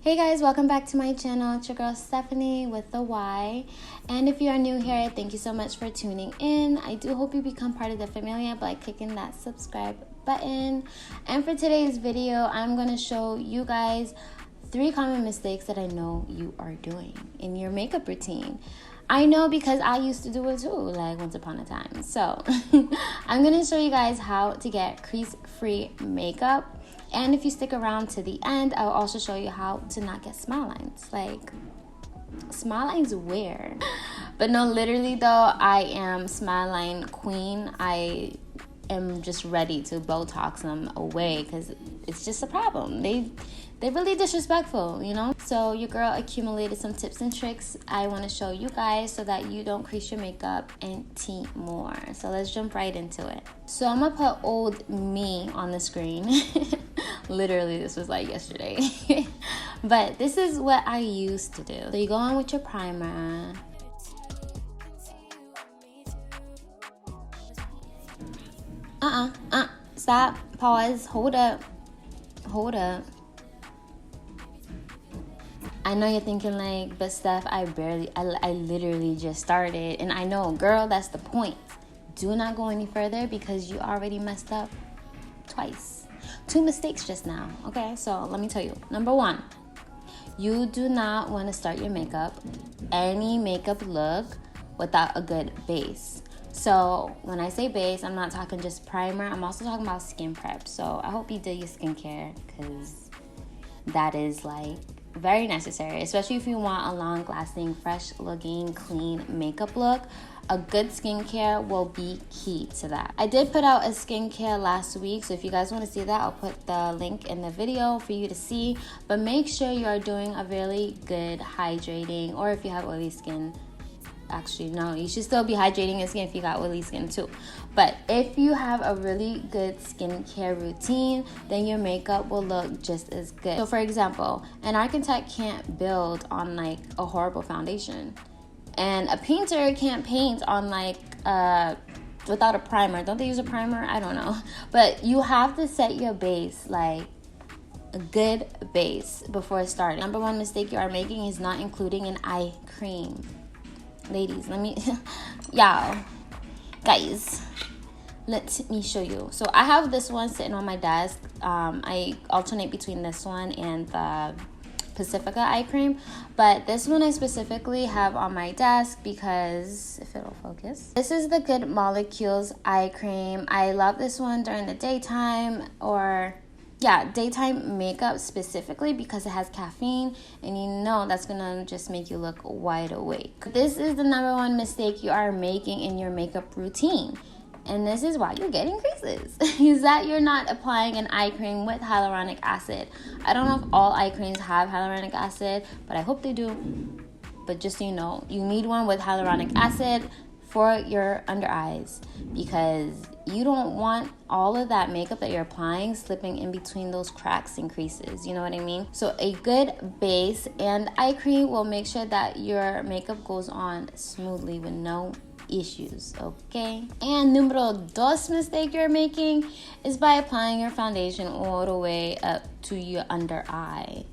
Hey guys, welcome back to my channel. It's your girl Stephany with the Y. And if you are new here, thank you so much for tuning in. I do hope you become part of the family by clicking that subscribe button. And for today's video, I'm going to show you guys 3 common mistakes that I know you are doing in your makeup routine. I know because I used to do it too, like once upon a time. So I'm going to show you guys how to get crease-free makeup. And if you stick around to the end, I'll also show you how to not get smile lines. Like, smile lines where? But no, literally though, I am smile line queen. I am just ready to Botox them away because it's just a problem. They're really disrespectful, you know? So your girl accumulated some tips and tricks I want to show you guys so that you don't crease your makeup anymore. So let's jump right into it. So I'm going to put old me on the screen. Literally, this was like yesterday. But this is what I used to do. So you go on with your primer. Stop. Pause. Hold up. I know you're thinking like, but Steph, I literally just started. And I know, girl, that's the point. Do not go any further because you already messed up twice. 2 mistakes just now, okay? So let me tell you. Number 1, you do not want to start your makeup, any makeup look, without a good base. So when I say base, I'm not talking just primer. I'm also talking about skin prep. So I hope you do your skincare because that is like very necessary, especially if you want a long-lasting, fresh-looking, clean makeup look. A good skincare will be key to that. I did put out a skincare last week, so if you guys want to see that, I'll put the link in the video for you to see. But make sure you are doing a really good hydrating, or if you have oily skin, actually no, you should still be hydrating your skin if you got oily skin too. But if you have a really good skincare routine, then your makeup will look just as good. So for example, an architect can't build on like a horrible foundation, and a painter can't paint on like without a primer. Don't they use a primer? I don't know. But you have to set your base, like a good base, before starting. Number 1 mistake you are making is not including an eye cream. Ladies, let me guys, let me show you. So I have this one sitting on my desk. I alternate between this one and the Pacifica eye cream, but this one I specifically have on my desk because, if it'll focus, this is the Good Molecules eye cream. I love this one during the daytime, or daytime makeup specifically, because it has caffeine, and you know that's gonna just make you look wide awake. This is the number 1 mistake you are making in your makeup routine, and this is why you're getting creases, is that you're not applying an eye cream with hyaluronic acid. I don't know if all eye creams have hyaluronic acid, but I hope they do. But just so you know, you need one with hyaluronic acid for your under eyes, because you don't want all of that makeup that you're applying slipping in between those cracks and creases, you know what I mean? So a good base and eye cream will make sure that your makeup goes on smoothly with no issues, okay? And numero 2 mistake you're making is by applying your foundation all the way up to your under eye.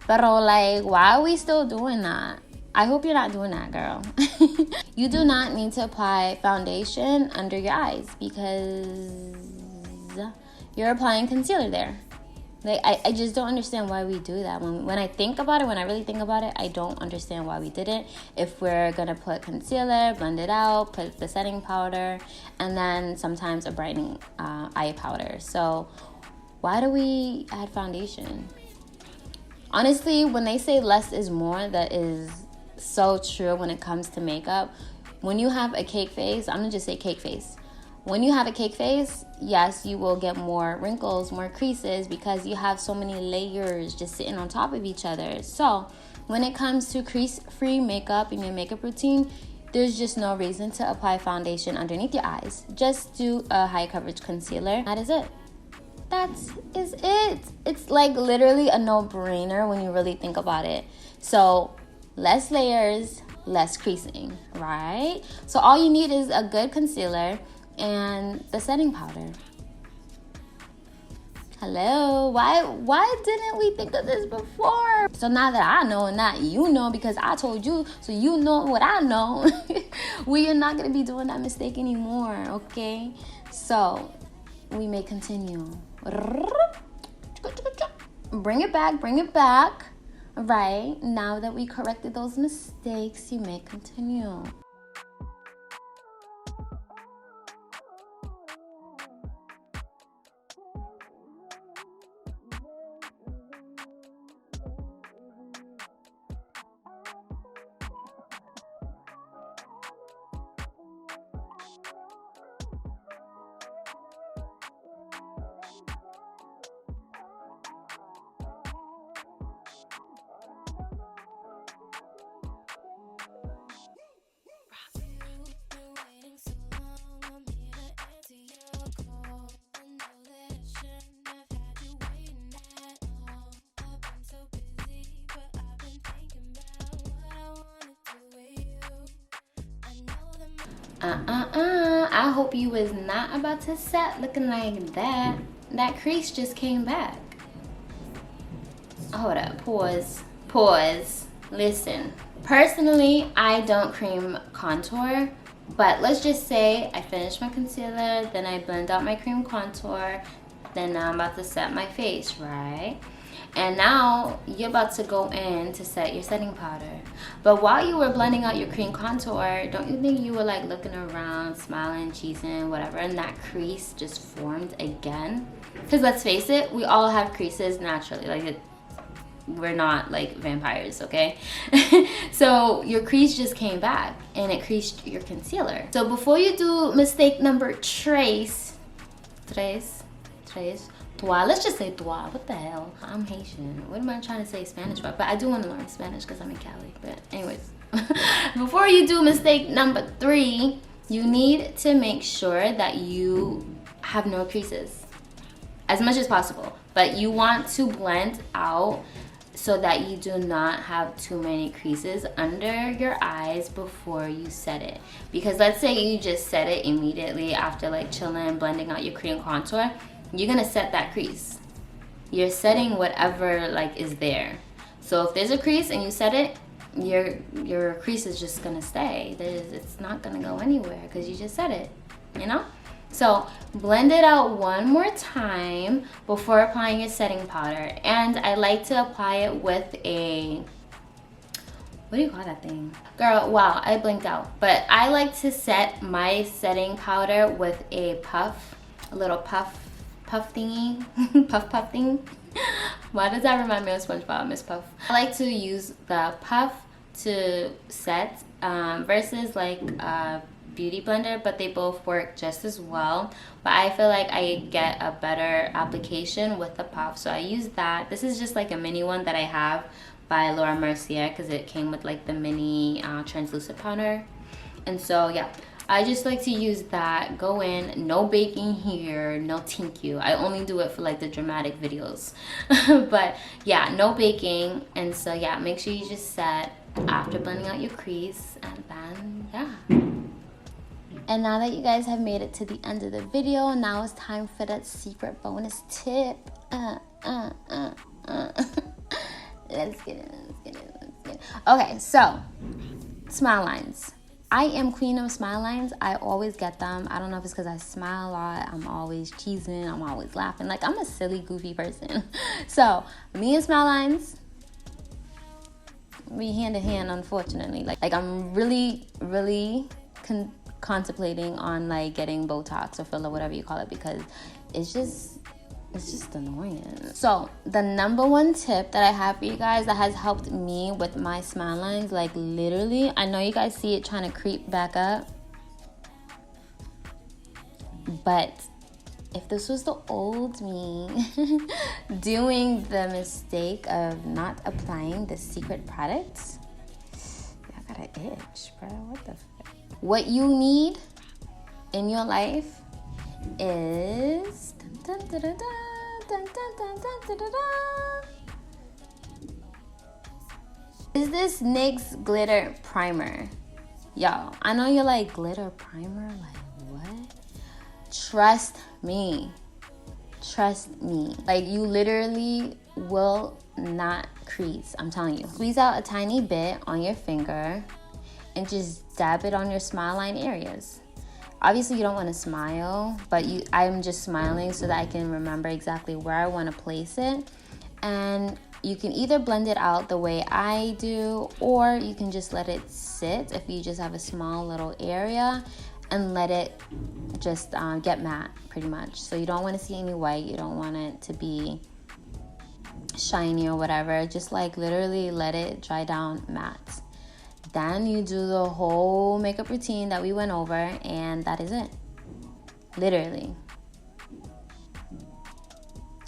Pero like, why are we still doing that? I hope you're not doing that, girl. You do not need to apply foundation under your eyes because you're applying concealer there. Like, I just don't understand why we do that. When I think about it, when I really think about it, I don't understand why we did it. If we're gonna put concealer, blend it out, put the setting powder, and then sometimes a brightening eye powder. So why do we add foundation? Honestly, when they say less is more, that is so true when it comes to makeup. When you have a cake face, I'm gonna just say cake face. When you have a cake face, yes, you will get more wrinkles, more creases, because you have so many layers just sitting on top of each other. So when it comes to crease-free makeup in your makeup routine, there's just no reason to apply foundation underneath your eyes. Just do a high coverage concealer. That is it. That is it. It's like literally a no-brainer when you really think about it. So less layers, less creasing, right? So all you need is a good concealer and the setting powder. Hello, why didn't we think of this before? So now that I know and that you know, because I told you, so you know what I know, we are not going to be doing that mistake anymore, okay? So we may continue. Bring it back. Right, now that we corrected those mistakes, you may continue. I hope you was not about to set looking like that. That crease just came back. Hold up, pause. Listen, personally, I don't cream contour, but let's just say I finished my concealer, then I blend out my cream contour, then now I'm about to set my face, right? And now you're about to go in to set your setting powder. But while you were blending out your cream contour, don't you think you were like looking around, smiling, cheesing, whatever, and that crease just formed again? Because let's face it, we all have creases naturally. Like we're not like vampires, okay? So your crease just came back and it creased your concealer. So before you do mistake number tres, let's just say trois. What the hell? I'm Haitian. What am I trying to say Spanish about? But I do want to learn Spanish because I'm in Cali. But anyways, before you do mistake number 3, you need to make sure that you have no creases as much as possible. But you want to blend out so that you do not have too many creases under your eyes before you set it. Because let's say you just set it immediately after like chilling, blending out your cream contour. You're gonna set that crease. You're setting whatever like is there. So if there's a crease and you set it, your crease is just gonna stay. It's not gonna go anywhere because you just set it, you know? So blend it out one more time before applying your setting powder. And I like to apply it with a, what do you call that thing? Girl, wow, I blinked out. But I like to set my setting powder with a puff, a little puff thingy, puff thing. Why does that remind me of SpongeBob, Miss Puff? I like to use the puff to set versus like a beauty blender, but they both work just as well. But I feel like I get a better application with the puff, so I use that. This is just like a mini one that I have by Laura Mercier because it came with like the mini translucent powder. And so yeah, I just like to use that. Go in, no baking here, no thank you. I only do it for like the dramatic videos. But yeah, no baking. And so yeah, make sure you just set after blending out your crease, and then yeah. And now that you guys have made it to the end of the video, now it's time for that secret bonus tip. Let's get it. Okay, so smile lines. I am queen of smile lines. I always get them. I don't know if it's because I smile a lot. I'm always cheesing. I'm always laughing. Like, I'm a silly, goofy person. So, me and smile lines, we hand in hand, unfortunately. Like I'm really contemplating on, like, getting Botox or filler, whatever you call it, because it's just annoying. So the number one tip that I have for you guys that has helped me with my smile lines, like literally, I know you guys see it trying to creep back up, but if this was the old me doing the mistake of not applying the secret products, I got an itch, bro. What the fuck? What you need in your life is is this NYX glitter primer. Y'all, I know you're like, glitter primer? Like, what? Trust me. Trust me. Like, you literally will not crease. I'm telling you. Squeeze out a tiny bit on your finger and just dab it on your smile line areas. Obviously, you don't want to smile, but I'm just smiling so that I can remember exactly where I want to place it. And you can either blend it out the way I do, or you can just let it sit if you just have a small little area and let it just get matte pretty much. So you don't want to see any white. You don't want it to be shiny or whatever. Just like literally let it dry down matte. Then you do the whole makeup routine that we went over, and that is it. Literally.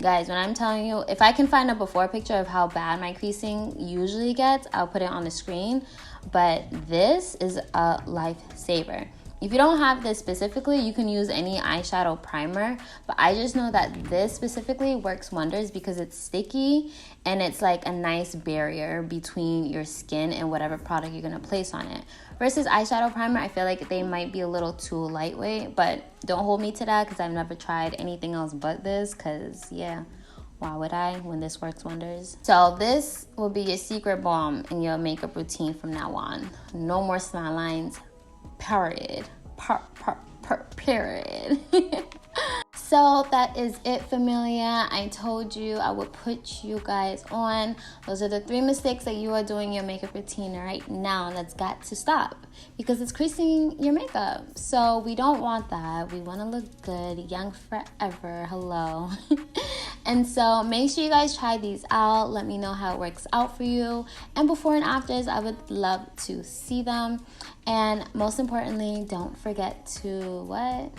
Guys, when I'm telling you, if I can find a before picture of how bad my creasing usually gets, I'll put it on the screen. But this is a lifesaver. If you don't have this specifically, you can use any eyeshadow primer. But I just know that this specifically works wonders because it's sticky and it's like a nice barrier between your skin and whatever product you're going to place on it. Versus eyeshadow primer, I feel like they might be a little too lightweight. But don't hold me to that because I've never tried anything else but this. Because, yeah, why would I when this works wonders? So this will be your secret bomb in your makeup routine from now on. No more smile lines. Period. Period. So that is it, familia. I told you I would put you guys on. Those are the 3 mistakes that you are doing in your makeup routine right now that's got to stop because it's creasing your makeup. So we don't want that. We want to look good, young forever. Hello. And so make sure you guys try these out. Let me know how it works out for you. And before and afters, I would love to see them. And most importantly, don't forget to what?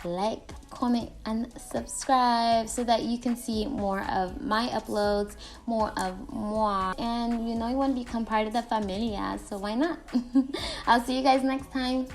Like, comment, and subscribe so that you can see more of my uploads, more of moi. And you know you want to become part of the familia, so why not? I'll see you guys next time.